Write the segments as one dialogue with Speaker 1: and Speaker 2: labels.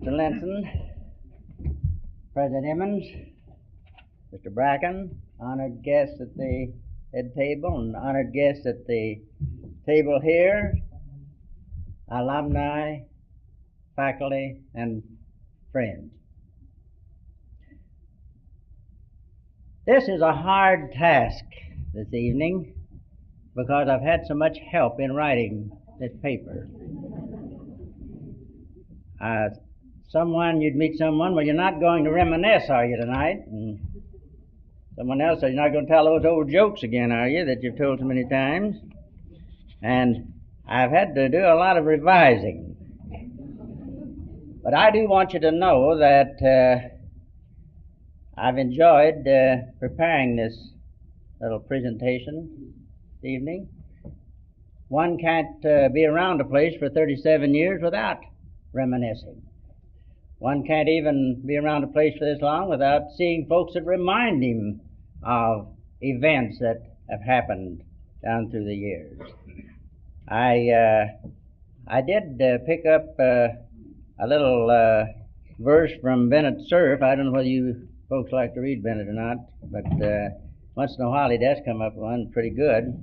Speaker 1: Mr. Linson, President Emens, Mr. Bracken, honored guests at the head table and honored guests at the table here, alumni, faculty, and friends. This is a hard task this evening because I've had so much help in writing this paper. You'd meet someone, well, you're not going to reminisce, are you, tonight? And someone else said, you're not going to tell those old jokes again, are you, that you've told so many times? And I've had to do a lot of revising. But I do want you to know that I've enjoyed preparing this little presentation this evening. One can't be around a place for 37 years without reminiscing. One can't even be around a place for this long without seeing folks that remind him of events that have happened down through the years. I did pick up a little verse from Bennett Cerf. I don't know whether you folks like to read Bennett or not, but once in a while he does come up with one pretty good.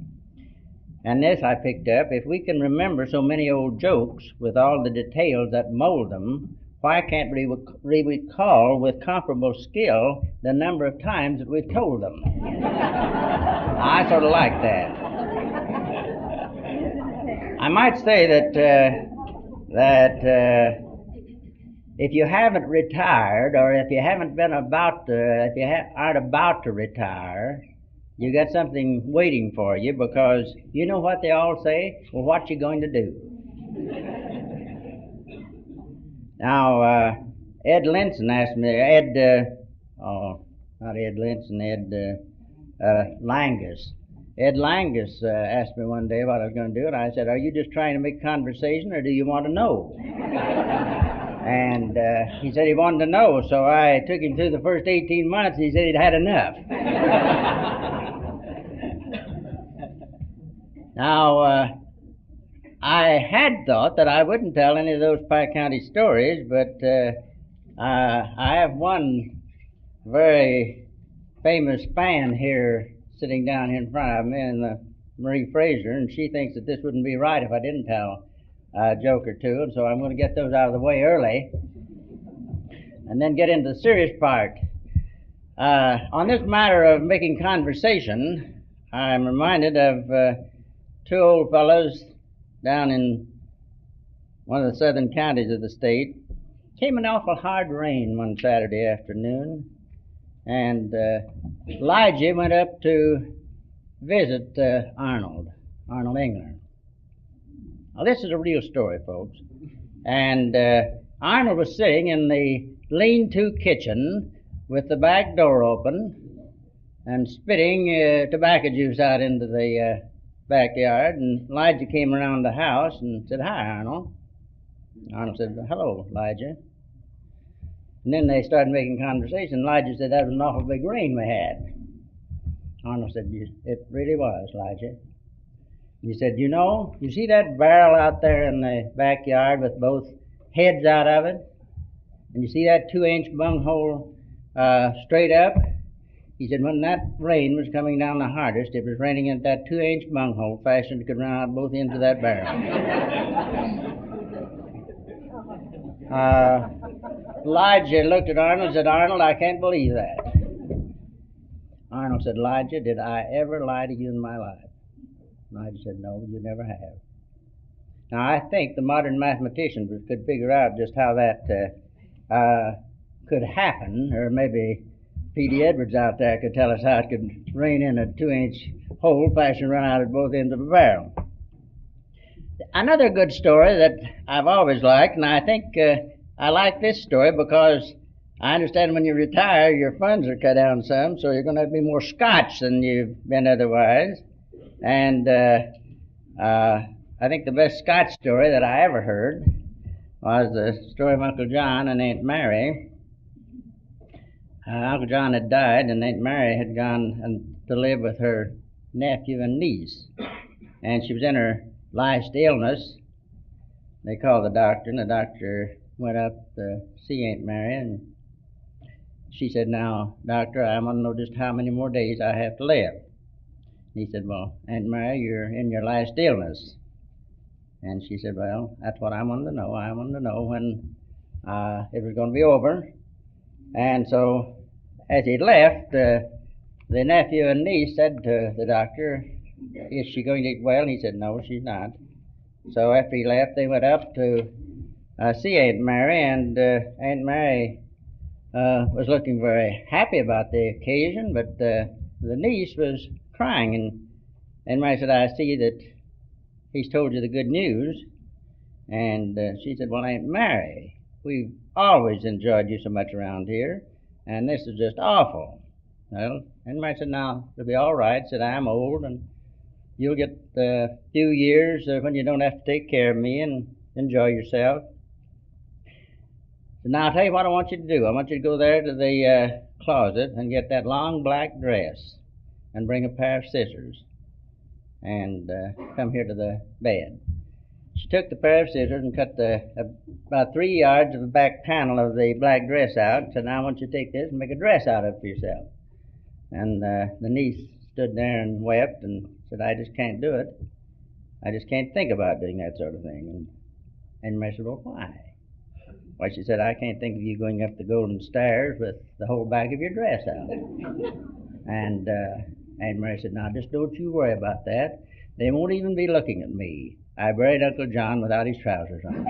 Speaker 1: And this I picked up: if we can remember so many old jokes with all the details that mold them, why can't we recall with comparable skill the number of times that we've told them? I sort of like that. I might say that if you haven't retired, or if you haven't been aren't about to retire, you got something waiting for you, because you know what they all say? Well, what you going to do? Now, Ed Linson asked me, Langus. Ed Langus asked me one day what I was going to do, and I said, are you just trying to make conversation, or do you want to know? And he said he wanted to know, so I took him through the first 18 months, and he said he'd had enough. Now, I had thought that I wouldn't tell any of those Pike County stories, but I have one very famous fan here sitting down here in front of me, and Marie Fraser, and she thinks that this wouldn't be right if I didn't tell a joke or two, and so I'm going to get those out of the way early and then get into the serious part. On this matter of making conversation, I'm reminded of two old fellows down in one of the southern counties of the state. Came an awful hard rain one Saturday afternoon, and Elijah went up to visit Arnold Engler. Now, this is a real story, folks. And Arnold was sitting in the lean-to kitchen with the back door open and spitting tobacco juice out into the backyard, and Elijah came around the house and said, hi, Arnold. Arnold said, hello, Elijah. And then they started making conversation. Elijah said, that was an awful big rain we had. Arnold said, it really was, Elijah. He said, you see that barrel out there in the backyard with both heads out of it? And you see that 2-inch bunghole straight up? He said, when that rain was coming down the hardest, it was raining in that 2-inch bunghole fashion that could run out both ends of that barrel. Elijah looked at Arnold and said, Arnold, I can't believe that. Arnold said, Elijah, did I ever lie to you in my life? Elijah said, no, you never have. Now, I think the modern mathematicians could figure out just how that could happen, or maybe P.D. Edwards out there could tell us how it could rain in a 2-inch hole fashion run out at both ends of a barrel. Another good story that I've always liked, and I think I like this story because I understand when you retire, your funds are cut down some, so you're going to have to be more Scotch than you've been otherwise. And I think the best Scotch story that I ever heard was the story of Uncle John and Aunt Mary. Uncle John had died, and Aunt Mary had gone to live with her nephew and niece. And she was in her last illness. They called the doctor, and the doctor went up to see Aunt Mary, and she said, "Now, doctor, I want to know just how many more days I have to live." He said, "Well, Aunt Mary, you're in your last illness." And she said, "Well, that's what I wanted to know. I wanted to know when it was going to be over." And so, as he left, the nephew and niece said to the doctor, "Is she going to get well?" And he said, "No, she's not." So after he left, they went up to see Aunt Mary, and Aunt Mary was looking very happy about the occasion, but the niece was crying, and Aunt Mary said, "I see that he's told you the good news." And she said, "Well, Aunt Mary, we've always enjoyed you so much around here, and this is just awful." Well, Aunt Mary said, "Now, it'll be all right." Said, "I'm old, and you'll get a few years when you don't have to take care of me and enjoy yourself." So now I'll tell you what I want you to do. I want you to go there to the closet and get that long black dress and bring a pair of scissors and come here to the bed. She took the pair of scissors and cut about 3 yards of the back panel of the black dress out and said, "Now I want you to take this and make a dress out of it for yourself." And the niece stood there and wept and said, "I just can't do it. I just can't think about doing that sort of thing." And Mary said, "Well, why?" "Why," she said, "I can't think of you going up the golden stairs with the whole back of your dress out." And Aunt Mary said, "Now, just don't you worry about that. They won't even be looking at me. I buried Uncle John without his trousers on."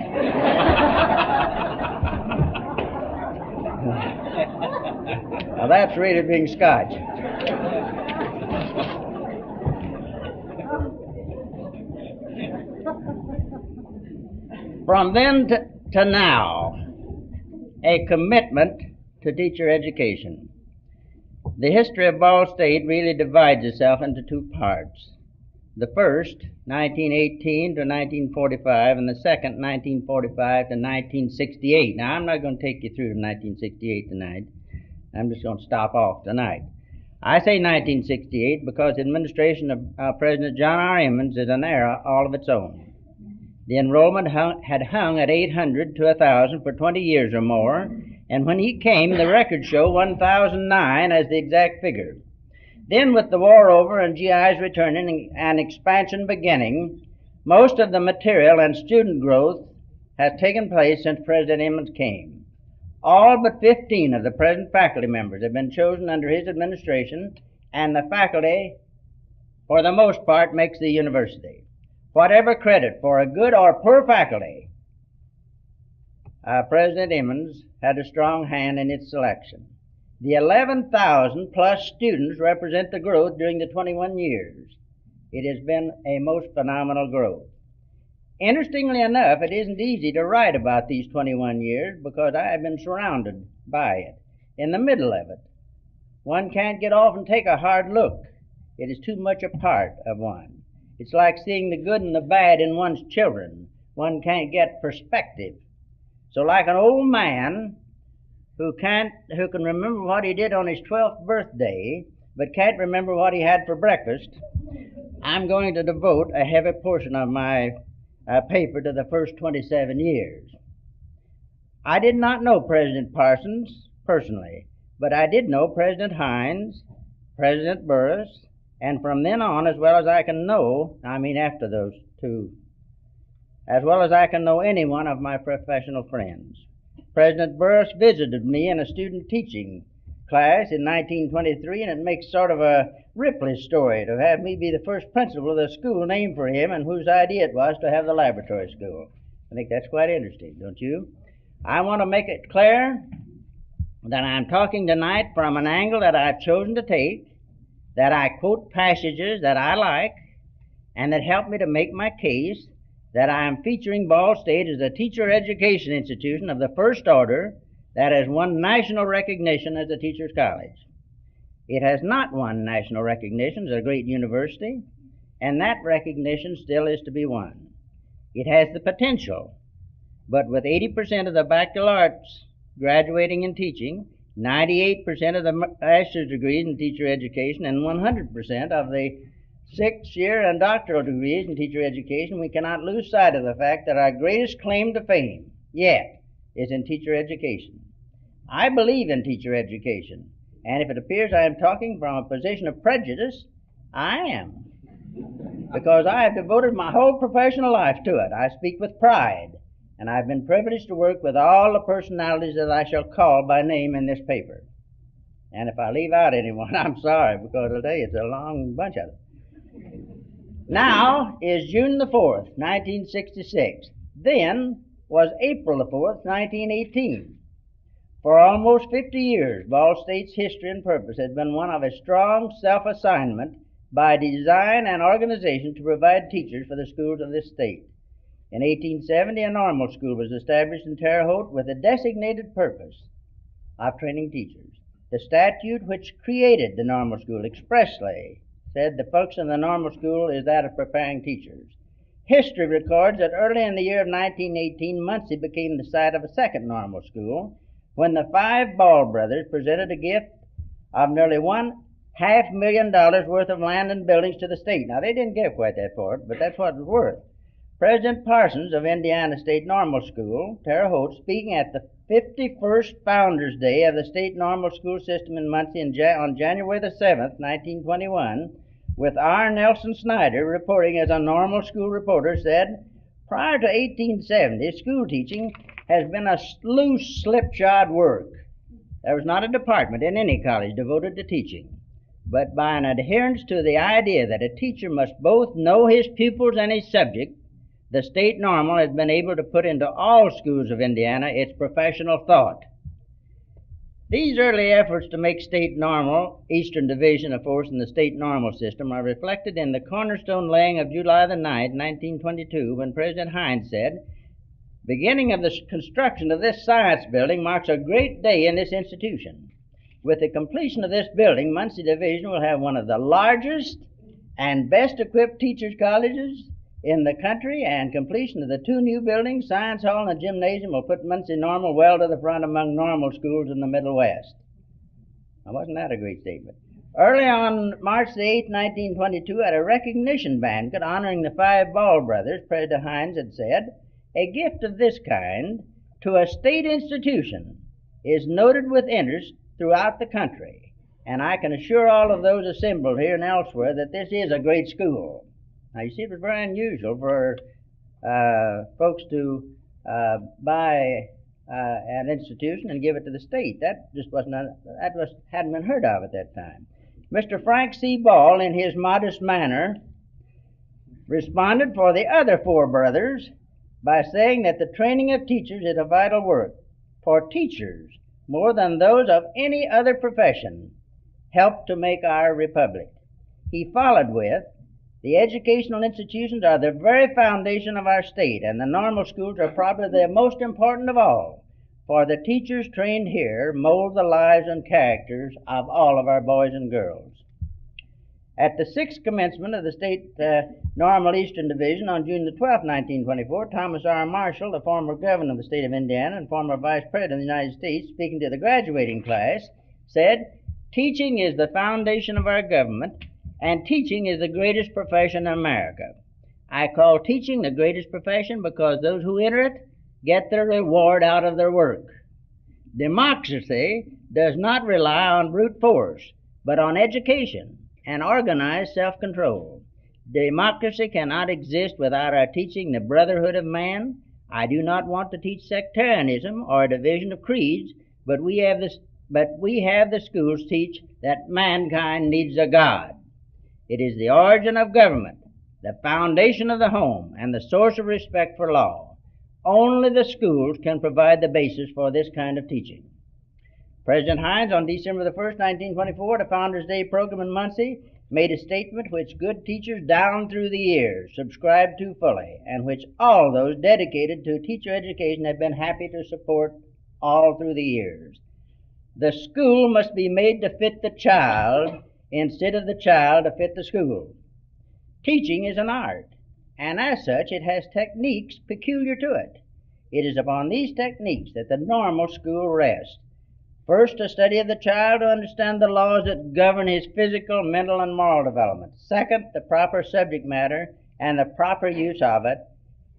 Speaker 1: Now, that's really being Scotch. From then to now, a commitment to teacher education. The history of Ball State really divides itself into two parts. The first, 1918 to 1945, and the second, 1945 to 1968. Now, I'm not going to take you through to 1968 tonight. I'm just going to stop off tonight. I say 1968 because the administration of President John R. Emens is an era all of its own. The enrollment had hung at 800 to 1,000 for 20 years or more, and when he came, the records show 1,009 as the exact figure. Then, with the war over and GIs returning and expansion beginning, most of the material and student growth has taken place since President Emens came. All but 15 of the present faculty members have been chosen under his administration, and the faculty, for the most part, makes the university. Whatever credit for a good or poor faculty, President Emens had a strong hand in its selection. The 11,000 plus students represent the growth during the 21 years. It has been a most phenomenal growth. Interestingly enough, it isn't easy to write about these 21 years because I have been surrounded by it. In the middle of it, one can't get off and take a hard look. It is too much a part of one. It's like seeing the good and the bad in one's children. One can't get perspective. So like an old man who can remember what he did on his 12th birthday, but can't remember what he had for breakfast, I'm going to devote a heavy portion of my paper to the first 27 years. I did not know President Parsons personally, but I did know President Hines, President Burris, and from then on, as well as I can know, after those two, as well as I can know any one of my professional friends. President Burris visited me in a student teaching class in 1923, and it makes sort of a Ripley story to have me be the first principal of the school named for him and whose idea it was to have the laboratory school. I think that's quite interesting, don't you? I want to make it clear that I'm talking tonight from an angle that I've chosen to take, that I quote passages that I like and that help me to make my case, that I am featuring Ball State as a teacher education institution of the first order that has won national recognition as a teacher's college. It has not won national recognition as a great university, and that recognition still is to be won. It has the potential, but with 80% of the baccalaureates graduating in teaching, 98% of the master's degrees in teacher education, and 100% of the 6-year and doctoral degrees in teacher education, we cannot lose sight of the fact that our greatest claim to fame yet is in teacher education. I believe in teacher education, and if it appears I am talking from a position of prejudice, I am, because I have devoted my whole professional life to it. I speak with pride, and I've been privileged to work with all the personalities that I shall call by name in this paper. And if I leave out anyone, I'm sorry, because today it's a long bunch of them. Now is June the 4th, 1966. Then was April the 4th, 1918. For almost 50 years, Ball State's history and purpose has been one of a strong self-assignment by design and organization to provide teachers for the schools of this state. In 1870, a normal school was established in Terre Haute with a designated purpose of training teachers. The statute which created the normal school expressly said the function of the normal school is that of preparing teachers. History records that early in the year of 1918, Muncie became the site of a second normal school when the 5 Ball brothers presented a gift of nearly $500,000 worth of land and buildings to the state. Now, they didn't give quite that for it, but that's what it was worth. President Parsons of Indiana State Normal School, Terre Haute, speaking at the 51st Founders Day of the State Normal School System in Muncie on January the 7th, 1921, with R. Nelson Snyder reporting as a normal school reporter, said, prior to 1870, school teaching has been a loose, slipshod work. There was not a department in any college devoted to teaching, but by an adherence to the idea that a teacher must both know his pupils and his subject, the state normal has been able to put into all schools of Indiana its professional thought. These early efforts to make state normal, Eastern Division, of course, in the state normal system, are reflected in the cornerstone laying of July the 9th, 1922, when President Hines said, beginning of the construction of this science building marks a great day in this institution. With the completion of this building, Muncie Division will have one of the largest and best equipped teachers' colleges in the country, and completion of the 2 new buildings, Science Hall and a gymnasium, will put Muncie Normal well to the front among normal schools in the Middle West. Now, wasn't that a great statement? Early on March the 8th, 1922, at a recognition banquet honoring the 5 Ball brothers, President Hines had said, a gift of this kind to a state institution is noted with interest throughout the country, and I can assure all of those assembled here and elsewhere that this is a great school. Now, you see, it was very unusual for folks to buy an institution and give it to the state. That just hadn't been heard of at that time. Mr. Frank C. Ball, in his modest manner, responded for the other 4 brothers by saying that the training of teachers is a vital work. For teachers, more than those of any other profession, help to make our republic. He followed with, the educational institutions are the very foundation of our state, and the normal schools are probably the most important of all, for the teachers trained here mold the lives and characters of all of our boys and girls. At the 6th commencement of the State Normal Eastern Division on June the 12th, 1924, Thomas R. Marshall, the former governor of the state of Indiana and former vice president of the United States, speaking to the graduating class, said, teaching is the foundation of our government, and teaching is the greatest profession in America. I call teaching the greatest profession because those who enter it get their reward out of their work. Democracy does not rely on brute force, but on education and organized self-control. Democracy cannot exist without our teaching the brotherhood of man. I do not want to teach sectarianism or a division of creeds, but we have the schools teach that mankind needs a God. It is the origin of government, the foundation of the home, and the source of respect for law. Only the schools can provide the basis for this kind of teaching. President Hines, on December the 1st, 1924, at a Founders Day program in Muncie, made a statement which good teachers down through the years subscribed to fully, and which all those dedicated to teacher education have been happy to support all through the years. The school must be made to fit the child instead of the child to fit the school. Teaching is an art, and as such it has techniques peculiar to it. It is upon these techniques that the normal school rests. First, a study of the child to understand the laws that govern his physical, mental, and moral development. Second, the proper subject matter and the proper use of it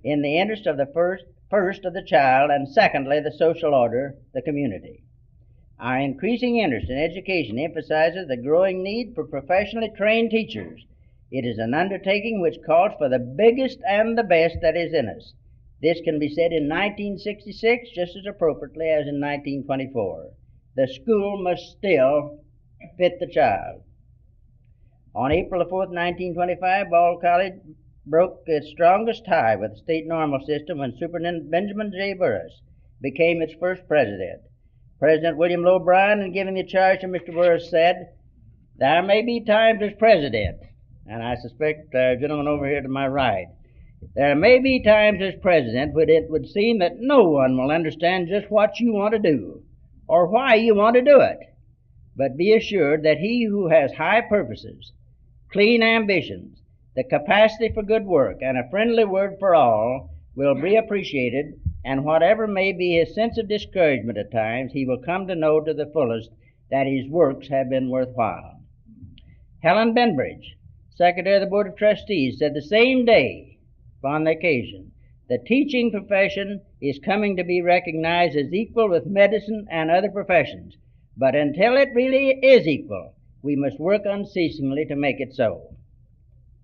Speaker 1: in the interest of the first first of the child, and secondly, the social order, the community. Our increasing interest in education emphasizes the growing need for professionally trained teachers. It is an undertaking which calls for the biggest and the best that is in us. This can be said in 1966 just as appropriately as in 1924. The school must still fit the child. On April 4th, 1925, Ball College broke its strongest tie with the state normal system when Superintendent Benjamin J. Burris became its first president. President William Lowe Bryan, in giving the charge to Mr. Burris, said, "There may be times as president," and I suspect the gentleman over here to my right, "there may be times as president when it would seem that no one will understand just what you want to do or why you want to do it. But be assured that he who has high purposes, clean ambitions, the capacity for good work, and a friendly word for all will be appreciated, and whatever may be his sense of discouragement at times, he will come to know to the fullest that his works have been worthwhile." Helen Benbridge, Secretary of the Board of Trustees, said the same day upon the occasion, "The teaching profession is coming to be recognized as equal with medicine and other professions, but until it really is equal, we must work unceasingly to make it so."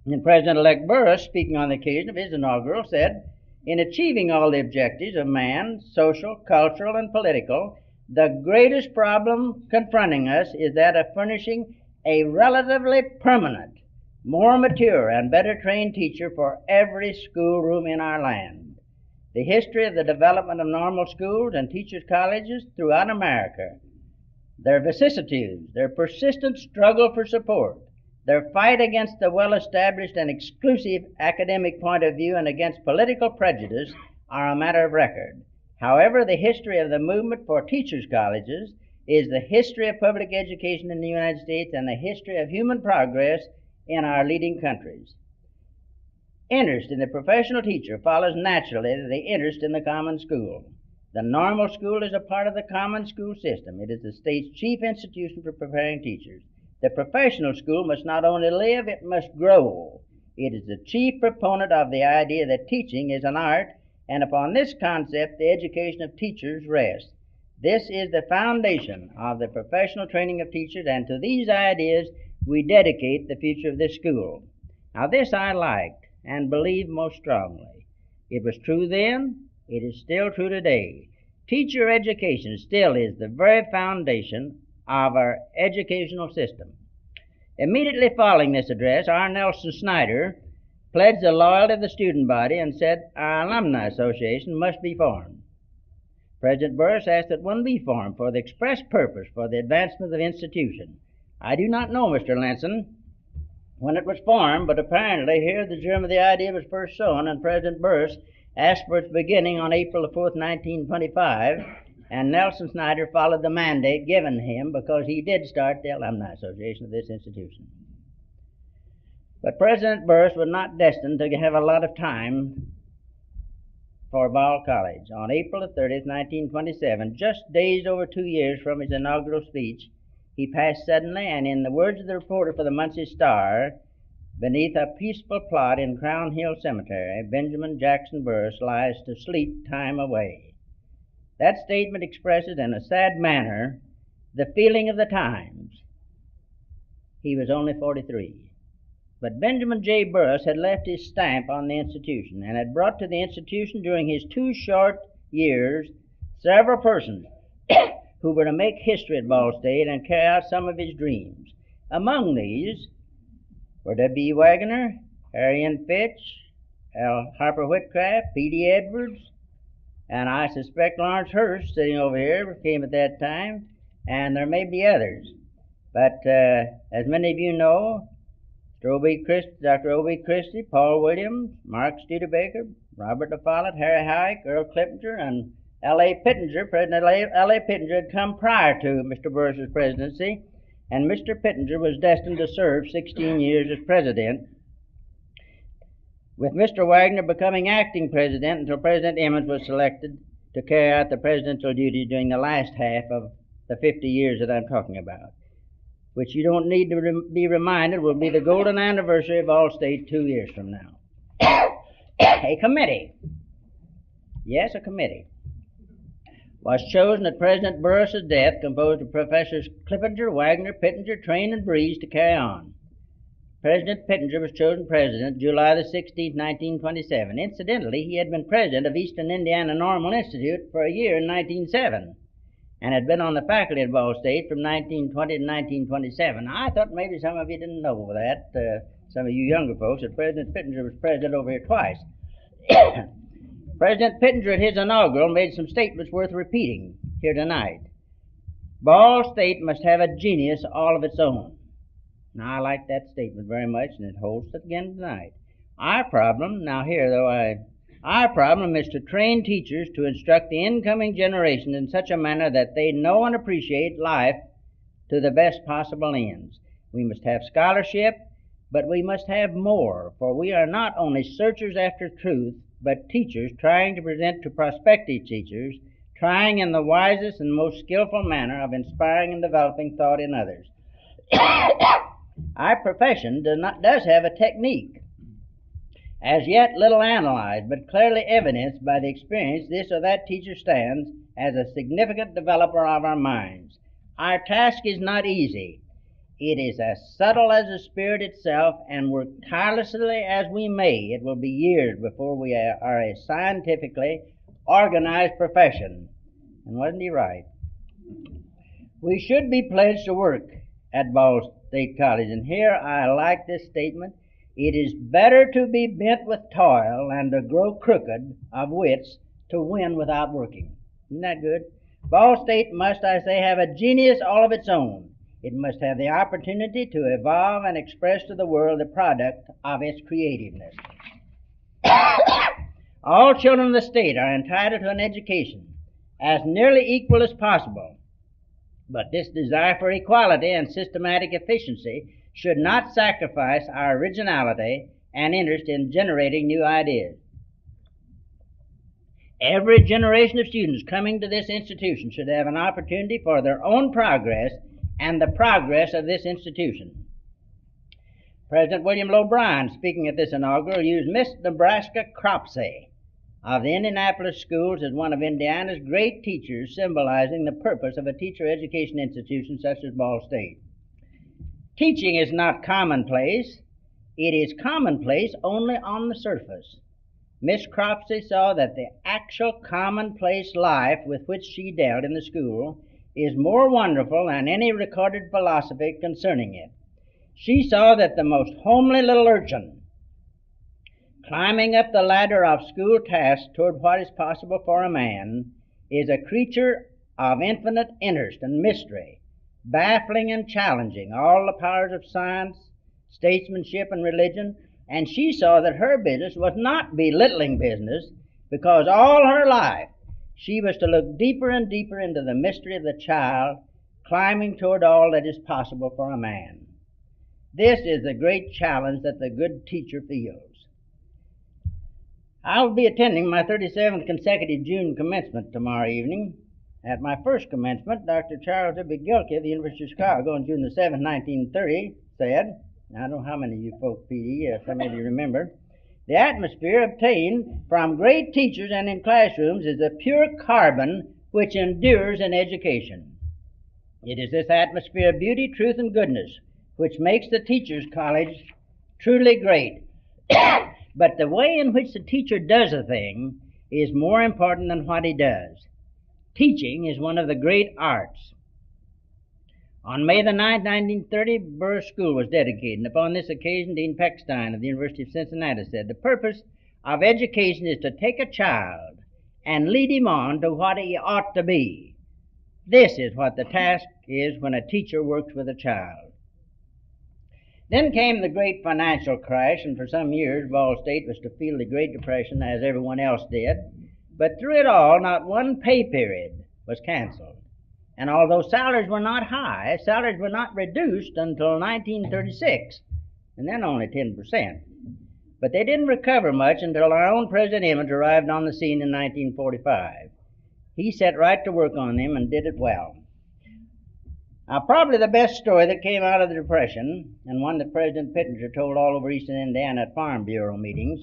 Speaker 1: And President-elect Burris, speaking on the occasion of his inaugural, said, "In achieving all the objectives of man, social, cultural, and political, the greatest problem confronting us is that of furnishing a relatively permanent, more mature, and better trained teacher for every schoolroom in our land." The history of the development of normal schools and teachers' colleges throughout America, their vicissitudes, their persistent struggle for support, their fight against the well-established and exclusive academic point of view and against political prejudice are a matter of record. However, the history of the movement for teachers' colleges is the history of public education in the United States and the history of human progress in our leading countries. Interest in the professional teacher follows naturally the interest in the common school. The normal school is a part of the common school system. It is the state's chief institution for preparing teachers. The professional school must not only live, it must grow. It is the chief proponent of the idea that teaching is an art, and upon this concept the education of teachers rests. This is the foundation of the professional training of teachers, and to these ideas we dedicate the future of this school. Now this I liked and believe most strongly. It was true then, it is still true today. Teacher education still is the very foundation of our educational system. Immediately following this address, R. Nelson Snyder pledged the loyalty of the student body and said our Alumni Association must be formed. President Burris asked that one be formed for the express purpose for the advancement of the institution. I do not know, Mr. Lenson, when it was formed, but apparently here the germ of the idea was first sown, and President Burris asked for its beginning on April 4th, 1925, and Nelson Snyder followed the mandate given him because he did start the Alumni Association of this institution. But President Burris was not destined to have a lot of time for Ball College. On April 30th, 1927, just days over 2 years from his inaugural speech, he passed suddenly, and in the words of the reporter for the Muncie Star, beneath a peaceful plot in Crown Hill Cemetery, Benjamin Jackson Burris lies to sleep time away. That statement expresses in a sad manner the feeling of the times. He was only 43. But Benjamin J. Burris had left his stamp on the institution and had brought to the institution during his 2 short years several persons who were to make history at Ball State and carry out some of his dreams. Among these were W. Wagner, Harry N. Fitch, L. Harper Whitcraft, P.D. Edwards, and I suspect Lawrence Hurst, sitting over here, came at that time, and there may be others. But as many of you know, Dr. O.B. Christie, Paul Williams, Mark Studebaker, Robert DeFollett, Harry Hike, Earl Clippinger, and L.A. Pittenger. President L.A. Pittenger had come prior to Mr. Burris's presidency, and Mr. Pittenger was destined to serve 16 years as president, with Mr. Wagner becoming acting president until President Emens was selected to carry out the presidential duties during the last half of the 50 years that I'm talking about, which you don't need to be reminded will be the golden anniversary of Ball State 2 years from now. A committee Yes, a committee was chosen at President Burris's death, composed of Professors Clippinger, Wagner, Pittenger, Train, and Breeze to carry on. President Pittenger was chosen president July the 16th, 1927. Incidentally, he had been president of Eastern Indiana Normal Institute for a year in 1907 and had been on the faculty at Ball State from 1920 to 1927. I thought maybe some of you didn't know that, some of you younger folks, that President Pittenger was president over here twice. President Pittenger at his inaugural made some statements worth repeating here tonight. Ball State must have a genius all of its own. Now, I like that statement very much, and it holds it again tonight. Our problem is to train teachers to instruct the incoming generation in such a manner that they know and appreciate life to the best possible ends. We must have scholarship, but we must have more, for we are not only searchers after truth, but teachers trying to present to prospective teachers, trying in the wisest and most skillful manner of inspiring and developing thought in others. Our profession does have a technique, as yet little analyzed, but clearly evidenced by the experience this or that teacher stands as a significant developer of our minds. Our task is not easy. It is as subtle as the Spirit itself, and work tirelessly as we may, it will be years before we are a scientifically organized profession. And wasn't he right? We should be pledged to work at Ball State College, and here I like this statement. It is better to be bent with toil and to grow crooked of wits to win without working. Isn't that good? Ball State must, I say, have a genius all of its own. It must have the opportunity to evolve and express to the world the product of its creativeness. All children of the state are entitled to an education as nearly equal as possible, but this desire for equality and systematic efficiency should not sacrifice our originality and interest in generating new ideas. Every generation of students coming to this institution should have an opportunity for their own progress and the progress of this institution. President William Lowe Bryan, speaking at this inaugural, used Miss Nebraska Cropsey of the Indianapolis schools as one of Indiana's great teachers, symbolizing the purpose of a teacher education institution such as Ball State. Teaching is not commonplace. It is commonplace only on the surface. Miss Cropsey saw that the actual commonplace life with which she dealt in the school is more wonderful than any recorded philosophy concerning it. She saw that the most homely little urchin, climbing up the ladder of school tasks toward what is possible for a man, is a creature of infinite interest and mystery, baffling and challenging all the powers of science, statesmanship, and religion. And she saw that her business was not belittling business, because all her life she was to look deeper and deeper into the mystery of the child, climbing toward all that is possible for a man. This is the great challenge that the good teacher feels. I will be attending my 37th consecutive June commencement tomorrow evening. At my first commencement, Dr. Charles W. Gilkey of the University of Chicago on June the 7th, 1930, said, I don't know how many of you folk, PD, some of you remember, the atmosphere obtained from great teachers and in classrooms is the pure carbon which endures in education. It is this atmosphere of beauty, truth, and goodness which makes the teacher's college truly great. But the way in which the teacher does a thing is more important than what he does. Teaching is one of the great arts. On May the 9th, 1930, Burris School was dedicated, and upon this occasion, Dean Peckstein of the University of Cincinnati said, the purpose of education is to take a child and lead him on to what he ought to be. This is what the task is when a teacher works with a child. Then came the great financial crash, and for some years, Ball State was to feel the Great Depression as everyone else did. But through it all, not one pay period was canceled. And although salaries were not high, salaries were not reduced until 1936, and then only 10%. But they didn't recover much until our own President Emens arrived on the scene in 1945. He set right to work on them and did it well. Now, probably the best story that came out of the Depression, and one that President Pittenger told all over Eastern Indiana at Farm Bureau meetings,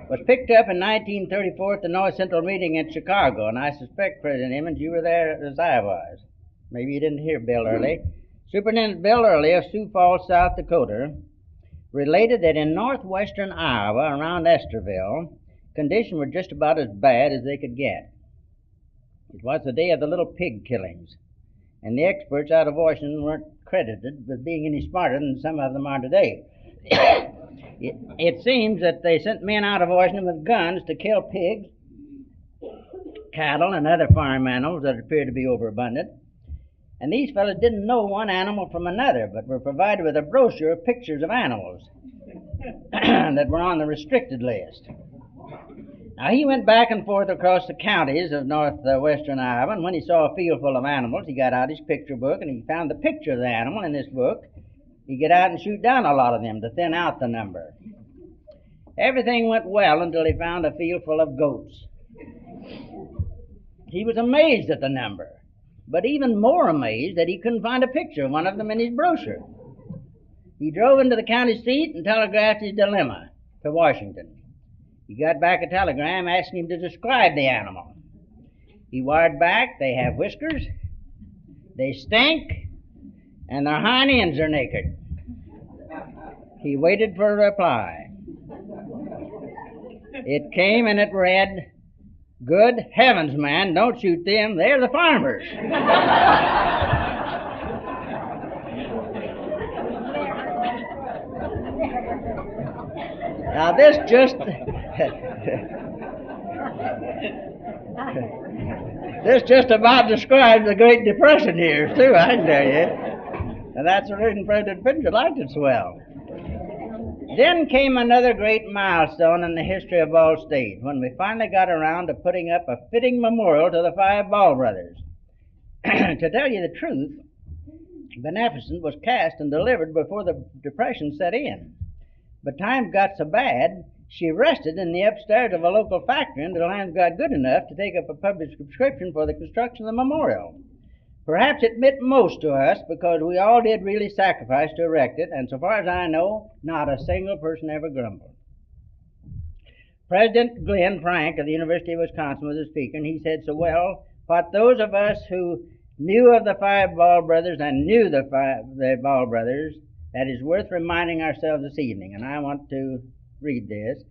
Speaker 1: was picked up in 1934 at the North Central meeting in Chicago, and I suspect, President Emens, you were there as I was. Maybe you didn't hear Bill Early. Superintendent Bill Early of Sioux Falls, South Dakota, related that in northwestern Iowa, around Esterville, conditions were just about as bad as they could get. It was the day of the little pig killings, and the experts out of Washington weren't credited with being any smarter than some of them are today. It seems that they sent men out of Washington with guns to kill pigs, cattle, and other farm animals that appeared to be overabundant. And these fellows didn't know one animal from another, but were provided with a brochure of pictures of animals that were on the restricted list. Now, he went back and forth across the counties of northwestern Iowa, and when he saw a field full of animals, he got out his picture book, and he found the picture of the animal in this book. He'd get out and shoot down a lot of them to thin out the number. Everything went well until he found a field full of goats. He was amazed at the number, but even more amazed that he couldn't find a picture of one of them in his brochure. He drove into the county seat and telegraphed his dilemma to Washington. He got back a telegram asking him to describe the animal. He wired back, "They have whiskers, they stink, and their hind ends are naked." He waited for a reply. It came and it read, "Good heavens, man, don't shoot them, they're the farmers." Now this just about describes the Great Depression here, too, I can tell you. And that's the reason President Pinchot liked it so well. Then came another great milestone in the history of Ball State, when we finally got around to putting up a fitting memorial to the 5 Ball brothers. To tell you the truth, Beneficent was cast and delivered before the Depression set in. But times got so bad, she rested in the upstairs of a local factory until times got good enough to take up a public subscription for the construction of the memorial. Perhaps it meant most to us because we all did really sacrifice to erect it, and so far as I know, not a single person ever grumbled. President Glenn Frank of the University of Wisconsin was the speaker, and he said so well, what those of us who knew of the 5 Ball brothers and knew the Ball brothers, that is worth reminding ourselves this evening, and I want to read this.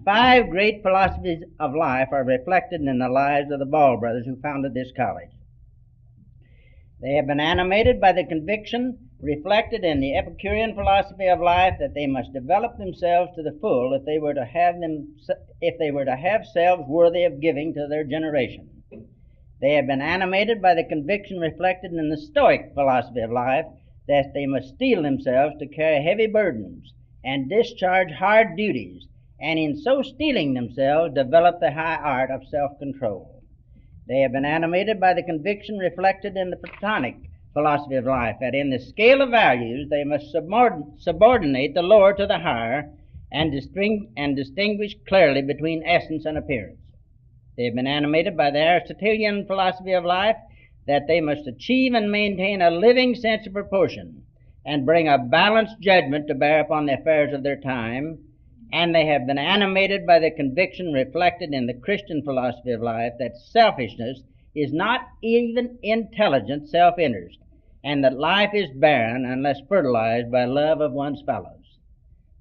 Speaker 1: 5 great philosophies of life are reflected in the lives of the Ball brothers who founded this college. They have been animated by the conviction reflected in the Epicurean philosophy of life that they must develop themselves to the full if they were to have selves worthy of giving to their generation. They have been animated by the conviction reflected in the Stoic philosophy of life that they must steel themselves to carry heavy burdens and discharge hard duties, and in so steeling themselves develop the high art of self-control. They have been animated by the conviction reflected in the Platonic philosophy of life that in the scale of values they must subordinate the lower to the higher and distinguish clearly between essence and appearance. They have been animated by the Aristotelian philosophy of life that they must achieve and maintain a living sense of proportion and bring a balanced judgment to bear upon the affairs of their time. And they have been animated by the conviction reflected in the Christian philosophy of life that selfishness is not even intelligent self-interest, and that life is barren unless fertilized by love of one's fellows.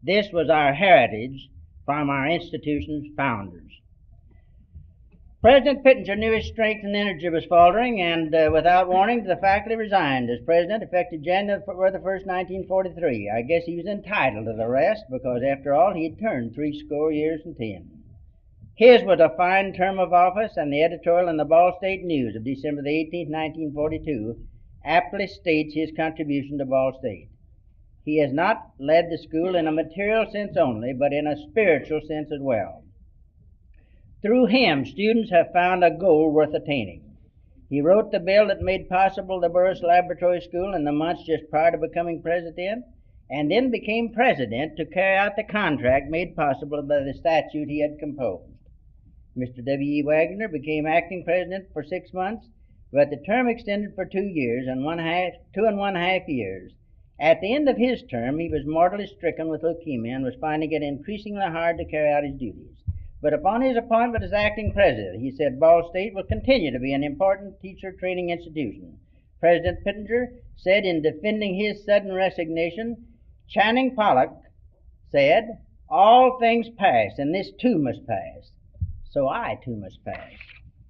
Speaker 1: This was our heritage from our institution's founders. President Pittenger knew his strength and energy was faltering, and without warning to the faculty resigned as president effective January the 1st, 1943. I guess he was entitled to the rest because, after all, he had turned 80 years and 10. His was a fine term of office, and the editorial in the Ball State News of December the 18th, 1942, aptly states his contribution to Ball State. He has not led the school in a material sense only, but in a spiritual sense as well. Through him, students have found a goal worth attaining. He wrote the bill that made possible the Burris Laboratory School in the months just prior to becoming president, and then became president to carry out the contract made possible by the statute he had composed. Mr. W.E. Wagner became acting president for 6 months, but the term extended for 2 years and 2 1/2 years. At the end of his term, he was mortally stricken with leukemia and was finding it increasingly hard to carry out his duties. But upon his appointment as acting president, he said Ball State will continue to be an important teacher training institution. President Pittenger said in defending his sudden resignation, Channing Pollock said, all things pass, and this too must pass. So I too must pass.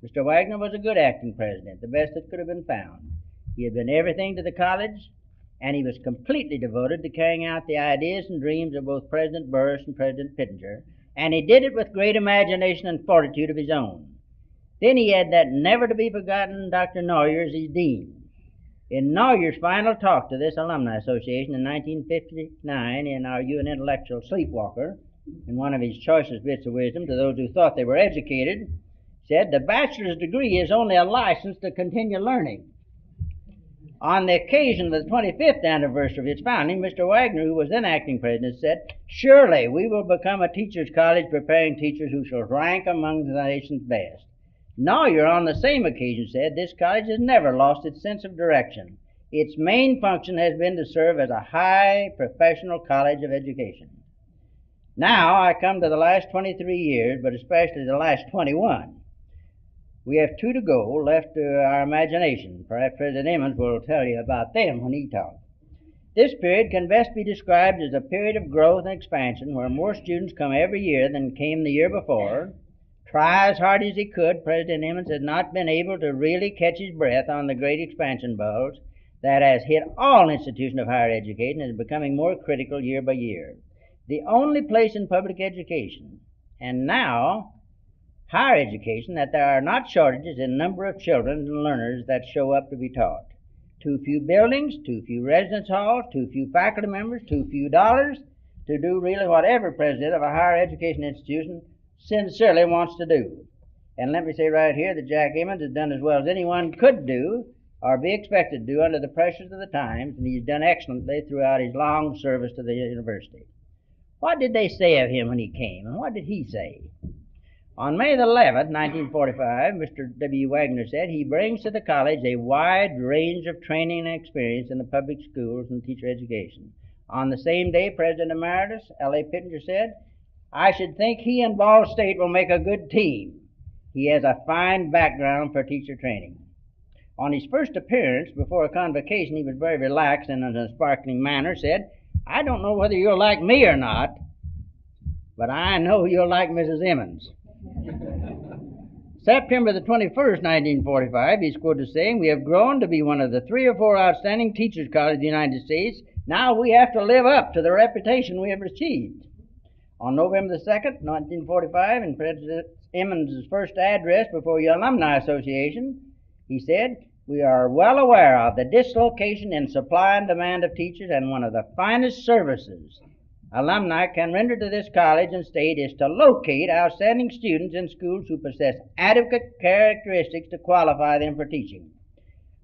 Speaker 1: Mr. Wagner was a good acting president, the best that could have been found. He had been everything to the college, and he was completely devoted to carrying out the ideas and dreams of both President Burris and President Pittenger, and he did it with great imagination and fortitude of his own. Then he had that never-to-be-forgotten Dr. Noyer as his dean. In Noyer's final talk to this Alumni Association in 1959 in our You an Intellectual Sleepwalker, in one of his choicest bits of wisdom to those who thought they were educated, said, the bachelor's degree is only a license to continue learning. On the occasion of the 25th anniversary of its founding, Mr. Wagner, who was then acting president, said, surely we will become a teacher's college preparing teachers who shall rank among the nation's best. Noyer, on the same occasion, said, this college has never lost its sense of direction. Its main function has been to serve as a high professional college of education. Now I come to the last 23 years, but especially the last 21. We have 2 to go, left to our imagination. Perhaps President Emens will tell you about them when he talks. This period can best be described as a period of growth and expansion where more students come every year than came the year before. Try as hard as he could, President Emens has not been able to really catch his breath on the great expansion bulge that has hit all institutions of higher education and is becoming more critical year by year. The only place in public education, and now higher education, that there are not shortages in number of children and learners that show up to be taught. Too few buildings, too few residence halls, too few faculty members, too few dollars to do really what every president of a higher education institution sincerely wants to do. And let me say right here that Jack Emens has done as well as anyone could do or be expected to do under the pressures of the times, and he's done excellently throughout his long service to the university. What did they say of him when he came, and what did he say? On May the 11th, 1945, Mr. W. Wagner said, he brings to the college a wide range of training and experience in the public schools and teacher education. On the same day, President Emeritus L.A. Pittenger said, I should think he and Ball State will make a good team. He has a fine background for teacher training. On his first appearance before a convocation, he was very relaxed and in a sparkling manner said, I don't know whether you'll like me or not, but I know you'll like Mrs. Emens. September the 21st, 1945, he's quoted as saying, we have grown to be one of the 3 or 4 outstanding teachers' colleges of the United States. Now we have to live up to the reputation we have achieved. On November the 2nd, 1945, in President Emens' first address before the Alumni Association, he said, we are well aware of the dislocation in supply and demand of teachers, and one of the finest services alumni can render to this college and state is to locate outstanding students in schools who possess adequate characteristics to qualify them for teaching.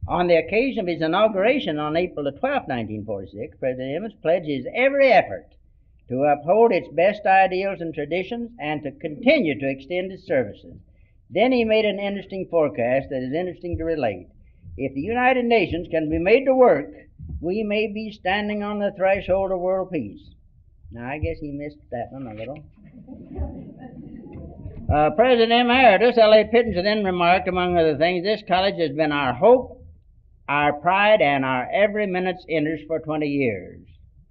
Speaker 1: On the occasion of his inauguration on April the 12th, 1946, President Emens pledged his every effort to uphold its best ideals and traditions and to continue to extend its services. Then he made an interesting forecast that is interesting to relate. If the United Nations can be made to work, we may be standing on the threshold of world peace. Now, I guess he missed that one a little. President Emeritus L.A. Pittenger then remarked, among other things, this college has been our hope, our pride, and our every minute's interest for 20 years.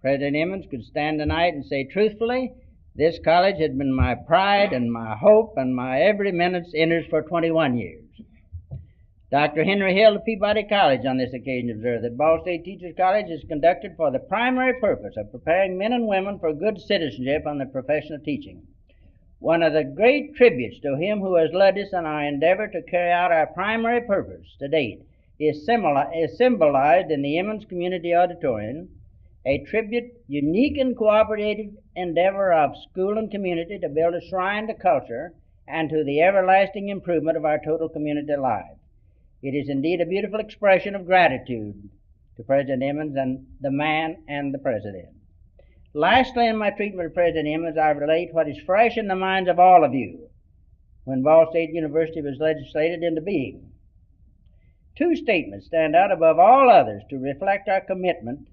Speaker 1: President Emens could stand tonight and say truthfully, this college has been my pride and my hope and my every minute's interest for 21 years. Dr. Henry Hill of Peabody College on this occasion observed that Ball State Teachers College is conducted for the primary purpose of preparing men and women for good citizenship on the profession of teaching. One of the great tributes to him who has led us in our endeavor to carry out our primary purpose to date is symbolized in the Emens Community Auditorium, a tribute, unique and cooperative endeavor of school and community to build a shrine to culture and to the everlasting improvement of our total community life. It is indeed a beautiful expression of gratitude to President Emens and the man and the president. Lastly, in my treatment of President Emens, I relate what is fresh in the minds of all of you when Ball State University was legislated into being. 2 statements stand out above all others to reflect our commitment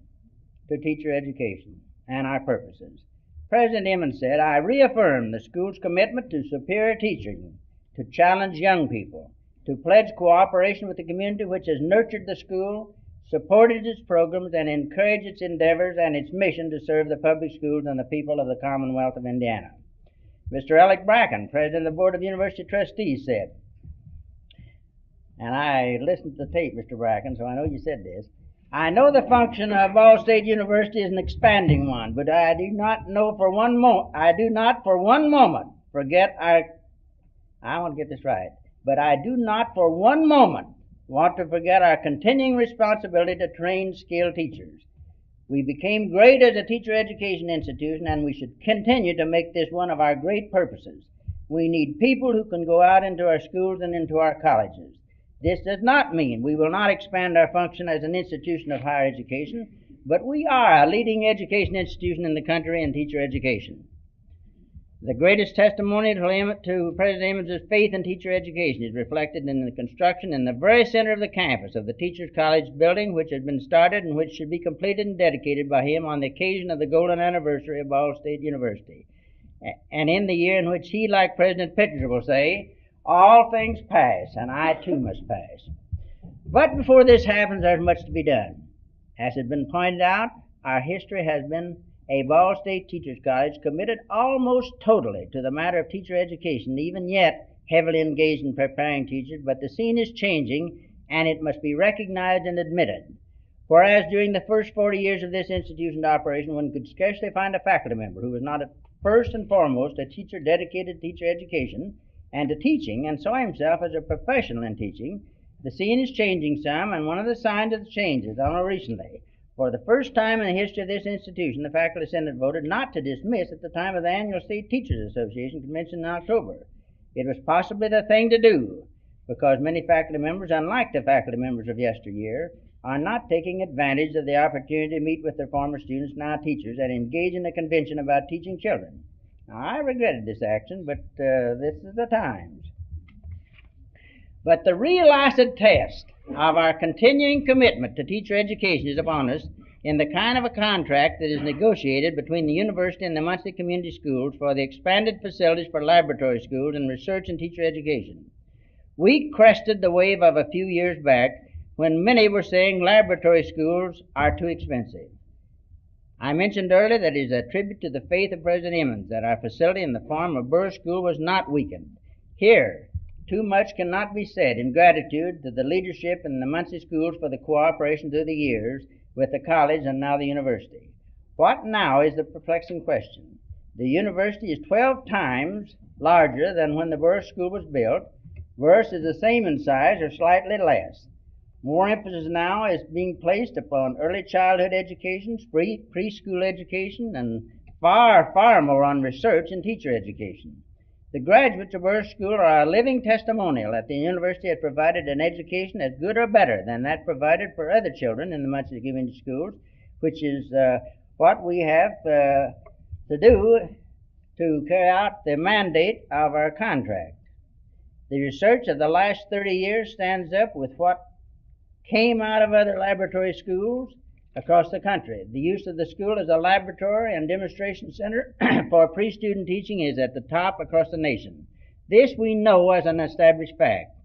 Speaker 1: to teacher education and our purposes. President Emens said, "I reaffirm the school's commitment to superior teaching, to challenge young people, to pledge cooperation with the community which has nurtured the school, supported its programs, and encouraged its endeavors and its mission to serve the public schools and the people of the Commonwealth of Indiana." Mr. Alec Bracken, President of the Board of University Trustees, said, and I listened to the tape, Mr. Bracken, so I know you said this, "I know the function of Ball State University is an expanding one, but I do not for one moment forget our, I want to get this right, but I do not for one moment want to forget our continuing responsibility to train skilled teachers. We became great as a teacher education institution, and we should continue to make this one of our great purposes. We need people who can go out into our schools and into our colleges. This does not mean we will not expand our function as an institution of higher education, but we are a leading education institution in the country in teacher education. The greatest testimony to President Emens' faith in teacher education is reflected in the construction in the very center of the campus of the Teachers College building, which has been started and which should be completed and dedicated by him on the occasion of the golden anniversary of Ball State University. And in the year in which he, like President Pitcher, will say, "All things pass, and I too must pass." But before this happens, there's much to be done. As has been pointed out, our history has been a Ball State Teachers College committed almost totally to the matter of teacher education, even yet heavily engaged in preparing teachers, but the scene is changing, and it must be recognized and admitted. Whereas during the first 40 years of this institution's operation, one could scarcely find a faculty member who was not first and foremost a teacher dedicated to teacher education and to teaching, and saw himself as a professional in teaching, the scene is changing some, and one of the signs of the change is I know recently. For the first time in the history of this institution, the Faculty Senate voted not to dismiss at the time of the annual State Teachers Association convention in October. It was possibly the thing to do, because many faculty members, unlike the faculty members of yesteryear, are not taking advantage of the opportunity to meet with their former students, now teachers, and engage in a convention about teaching children. Now, I regretted this action, but this is the times. But the real acid test of our continuing commitment to teacher education is upon us in the kind of a contract that is negotiated between the university and the Muncie Community Schools for the expanded facilities for laboratory schools and research and teacher education. We crested the wave of a few years back when many were saying laboratory schools are too expensive. I mentioned earlier that it is a tribute to the faith of President Emens that our facility in the form of Burr School was not weakened. Here, too much cannot be said in gratitude to the leadership in the Muncie schools for the cooperation through the years with the college and now the university. What now is the perplexing question? The university is 12 times larger than when the Burr School was built. Burr is the same in size or slightly less. More emphasis now is being placed upon early childhood education, preschool education, and far, far more on research and teacher education. The graduates of Burr School are a living testimonial that the university has provided an education as good or better than that provided for other children in the Muncie Community Schools, which is what we have to do to carry out the mandate of our contract. The research of the last 30 years stands up with what came out of other laboratory schools across the country. The use of the school as a laboratory and demonstration center for pre-student teaching is at the top across the nation. This we know as an established fact.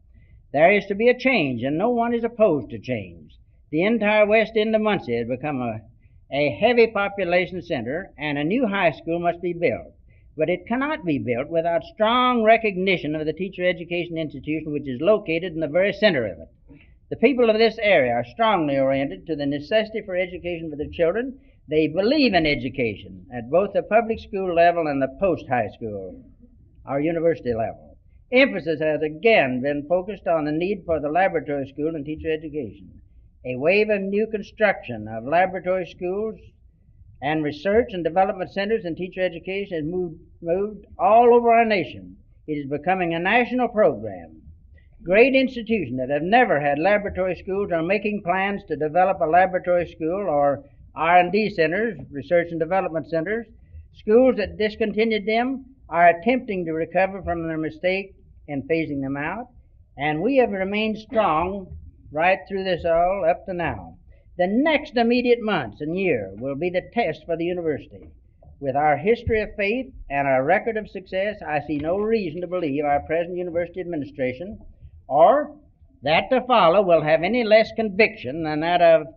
Speaker 1: There is to be a change, and no one is opposed to change. The entire west end of Muncie has become a heavy population center, and a new high school must be built. But it cannot be built without strong recognition of the teacher education institution which is located in the very center of it. The people of this area are strongly oriented to the necessity for education for their children. They believe in education at both the public school level and the post-high school or university level. Emphasis has again been focused on the need for the laboratory school and teacher education. A wave of new construction of laboratory schools and research and development centers in teacher education has moved all over our nation. It is becoming a national program. Great institutions that have never had laboratory schools are making plans to develop a laboratory school or R&D centers, research and development centers. Schools that discontinued them are attempting to recover from their mistake in phasing them out, and we have remained strong right through this all up to now. The next immediate months and year will be the test for the university. With our history of faith and our record of success, I see no reason to believe our present university administration or that to follow will have any less conviction than that of